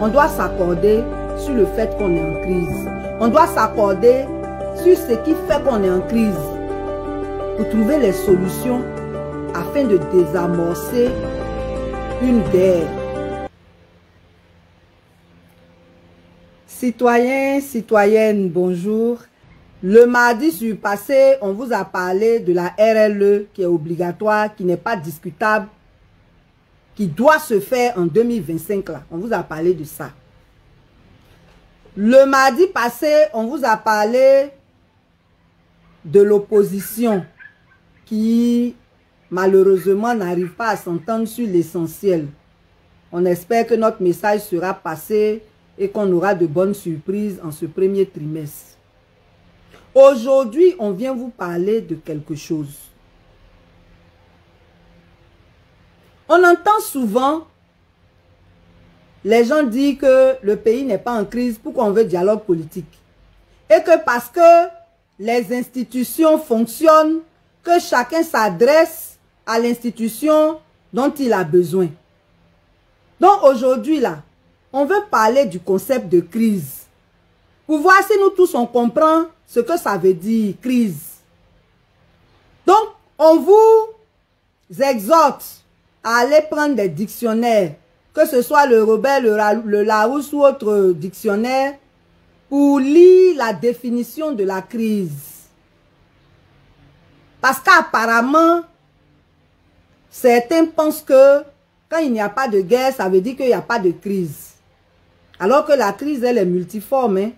on doit s'accorder sur le fait qu'on est en crise. On doit s'accorder sur ce qui fait qu'on est en crise pour trouver les solutions afin de désamorcer une guerre. Citoyens, citoyennes, bonjour. Le mardi surpassé, on vous a parlé de la RLE qui est obligatoire, qui n'est pas discutable, qui doit se faire en 2025. Là. On vous a parlé de ça. Le mardi passé, on vous a parlé de l'opposition qui, malheureusement, n'arrive pas à s'entendre sur l'essentiel. On espère que notre message sera passé et qu'on aura de bonnes surprises en ce premier trimestre. Aujourd'hui, on vient vous parler de quelque chose. On entend souvent les gens dire que le pays n'est pas en crise, pourquoi on veut dialogue politique. Et que parce que les institutions fonctionnent, que chacun s'adresse à l'institution dont il a besoin. Donc aujourd'hui là, on veut parler du concept de crise. Pour voir si nous tous on comprend ce que ça veut dire, crise. Donc, on vous exhorte à aller prendre des dictionnaires, que ce soit le Robert, le Larousse ou autre dictionnaire, pour lire la définition de la crise. Parce qu'apparemment, certains pensent que quand il n'y a pas de guerre, ça veut dire qu'il n'y a pas de crise. Alors que la crise, elle est multiforme. Hein?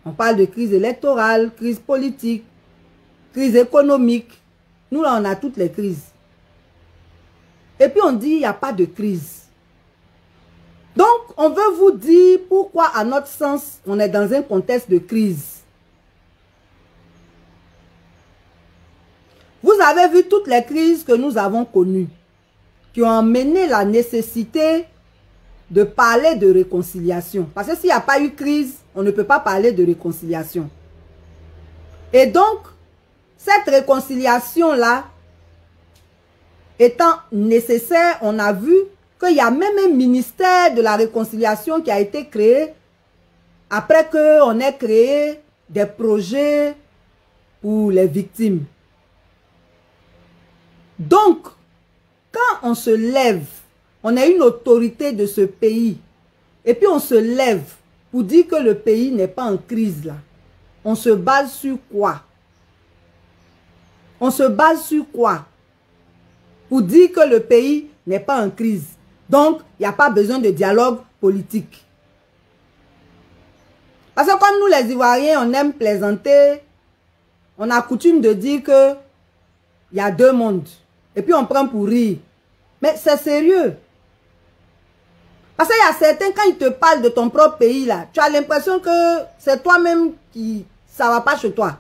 On parle de crise électorale, crise politique, crise économique. Nous, là, on a toutes les crises. Et puis, on dit qu'il n'y a pas de crise. Donc, on veut vous dire pourquoi, à notre sens, on est dans un contexte de crise. Vous avez vu toutes les crises que nous avons connues, qui ont amené la nécessité de parler de réconciliation. Parce que s'il n'y a pas eu crise, on ne peut pas parler de réconciliation. Et donc, cette réconciliation-là, étant nécessaire, on a vu qu'il y a même un ministère de la réconciliation qui a été créé après qu'on ait créé des projets pour les victimes. Donc, quand on se lève, on est une autorité de ce pays, et puis on se lève pour dire que le pays n'est pas en crise là. On se base sur quoi? On se base sur quoi? Pour dire que le pays n'est pas en crise. Donc, il n'y a pas besoin de dialogue politique. Parce que comme nous les Ivoiriens, on aime plaisanter, on a coutume de dire que il y a deux mondes. Et puis on prend pour rire. Mais c'est sérieux. Parce qu'il y a certains, quand ils te parlent de ton propre pays, là, tu as l'impression que c'est toi-même qui... ça ne va pas chez toi.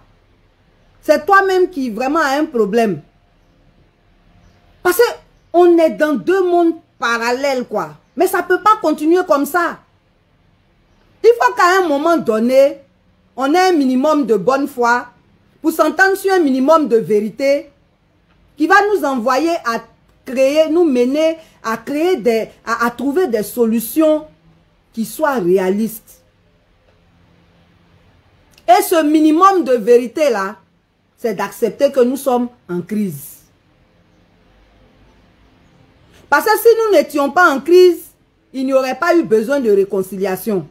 C'est toi-même qui vraiment a un problème. Parce qu'on est dans deux mondes parallèles, quoi. Mais ça ne peut pas continuer comme ça. Il faut qu'à un moment donné, on ait un minimum de bonne foi pour s'entendre sur un minimum de vérité qui va nous envoyer à créer, nous mener à créer à trouver des solutions qui soient réalistes. Et ce minimum de vérité là, c'est d'accepter que nous sommes en crise. Parce que si nous n'étions pas en crise, il n'y aurait pas eu besoin de réconciliation.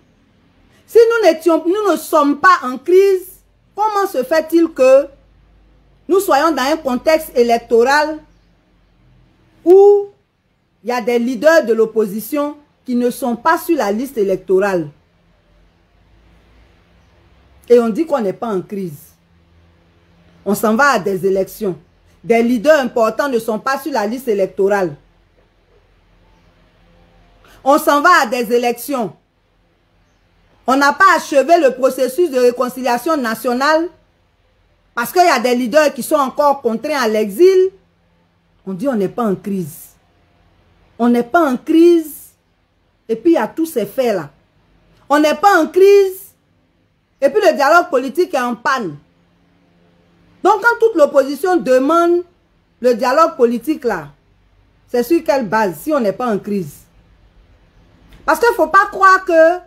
Si nous ne sommes pas en crise, comment se fait-il que nous soyons dans un contexte électoral où il y a des leaders de l'opposition qui ne sont pas sur la liste électorale? Et on dit qu'on n'est pas en crise. On s'en va à des élections. Des leaders importants ne sont pas sur la liste électorale. On s'en va à des élections. On n'a pas achevé le processus de réconciliation nationale parce qu'il y a des leaders qui sont encore contraints à l'exil. On dit on n'est pas en crise. On n'est pas en crise. Et puis il y a tous ces faits-là. On n'est pas en crise. Et puis le dialogue politique est en panne. Donc quand toute l'opposition demande le dialogue politique là, c'est sur quelle base si on n'est pas en crise? Parce qu'il ne faut pas croire que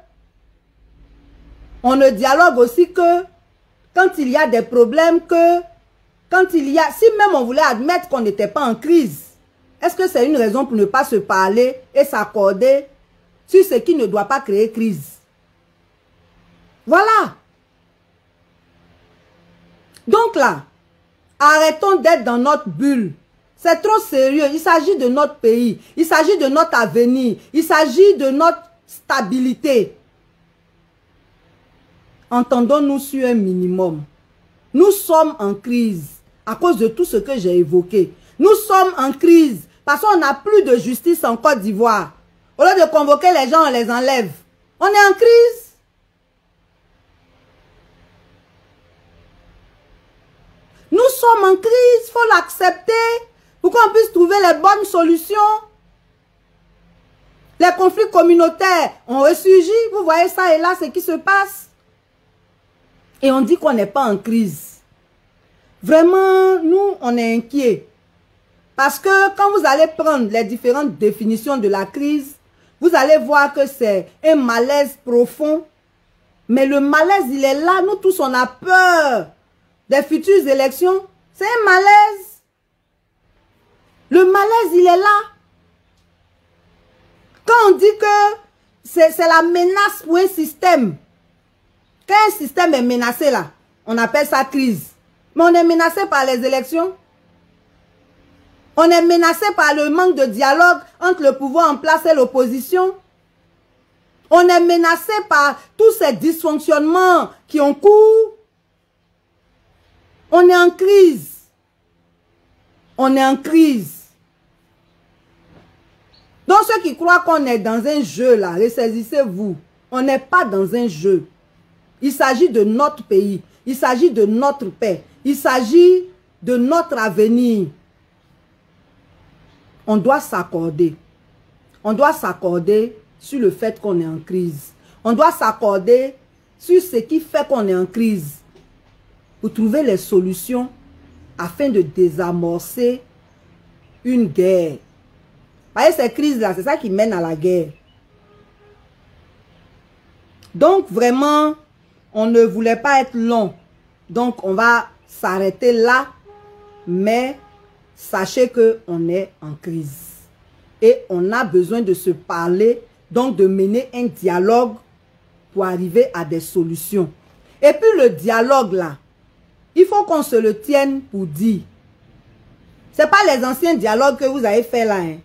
on ne dialogue aussi que quand il y a des problèmes, que quand il y a... Si même on voulait admettre qu'on n'était pas en crise, est-ce que c'est une raison pour ne pas se parler et s'accorder sur ce qui ne doit pas créer crise? Voilà. Donc là, arrêtons d'être dans notre bulle. C'est trop sérieux. Il s'agit de notre pays. Il s'agit de notre avenir. Il s'agit de notre stabilité. Entendons-nous sur un minimum. Nous sommes en crise à cause de tout ce que j'ai évoqué. Nous sommes en crise parce qu'on n'a plus de justice en Côte d'Ivoire. Au lieu de convoquer les gens, on les enlève. On est en crise. Nous sommes en crise, il faut l'accepter pour qu'on puisse trouver les bonnes solutions. Les conflits communautaires ont ressurgi, vous voyez ça et là, ce qui se passe. Et on dit qu'on n'est pas en crise. Vraiment, nous, on est inquiets. Parce que quand vous allez prendre les différentes définitions de la crise, vous allez voir que c'est un malaise profond. Mais le malaise, il est là. Nous tous, on a peur des futures élections. C'est un malaise. Le malaise, il est là. Quand on dit que c'est la menace pour un système, quand un système est menacé là, on appelle ça crise. Mais on est menacé par les élections. On est menacé par le manque de dialogue entre le pouvoir en place et l'opposition. On est menacé par tous ces dysfonctionnements qui ont cours. On est en crise. On est en crise. Donc ceux qui croient qu'on est dans un jeu là, ressaisissez-vous. On n'est pas dans un jeu. Il s'agit de notre pays. Il s'agit de notre paix. Il s'agit de notre avenir. On doit s'accorder. On doit s'accorder sur le fait qu'on est en crise. On doit s'accorder sur ce qui fait qu'on est en crise. Pour trouver les solutions afin de désamorcer une guerre. Vous voyez ces crises-là, c'est ça qui mène à la guerre. Donc vraiment, on ne voulait pas être long. Donc on va s'arrêter là. Mais sachez qu'on est en crise. Et on a besoin de se parler, donc de mener un dialogue pour arriver à des solutions. Et puis le dialogue là, il faut qu'on se le tienne pour dire. Ce n'est pas les anciens dialogues que vous avez fait là. Hein.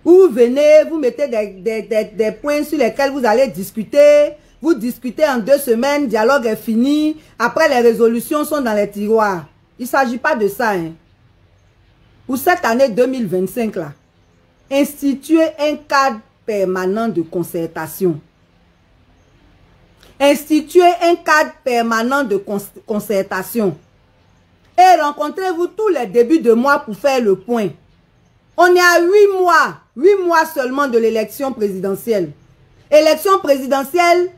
Vous venez, vous mettez des points sur lesquels vous allez discuter. Vous discutez en 2 semaines, dialogue est fini. Après, les résolutions sont dans les tiroirs. Il ne s'agit pas de ça. Hein. Pour cette année 2025 là, instituer un cadre permanent de concertation. Instituer un cadre permanent de concertation. Et rencontrez-vous tous les débuts de mois pour faire le point. On est à 8 mois seulement de l'élection présidentielle. Élection présidentielle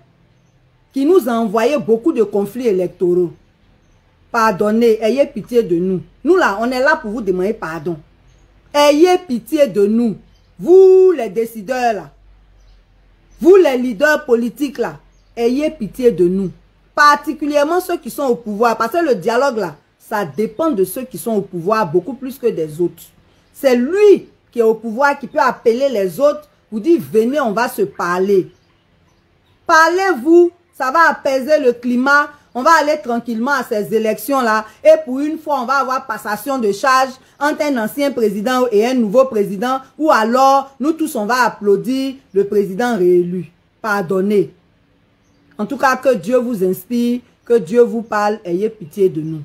qui nous a envoyé beaucoup de conflits électoraux. Pardonnez, ayez pitié de nous. Nous là, on est là pour vous demander pardon. Ayez pitié de nous. Vous les décideurs là. Vous les leaders politiques là. Ayez pitié de nous. Particulièrement ceux qui sont au pouvoir. Parce que le dialogue là, ça dépend de ceux qui sont au pouvoir beaucoup plus que des autres. C'est lui qui est au pouvoir qui peut appeler les autres pour dire venez, on va se parler. Parlez-vous, ça va apaiser le climat. On va aller tranquillement à ces élections-là. Et pour une fois, on va avoir passation de charge entre un ancien président et un nouveau président. Ou alors, nous tous, on va applaudir le président réélu. Pardonnez. En tout cas, que Dieu vous inspire, que Dieu vous parle. Ayez pitié de nous.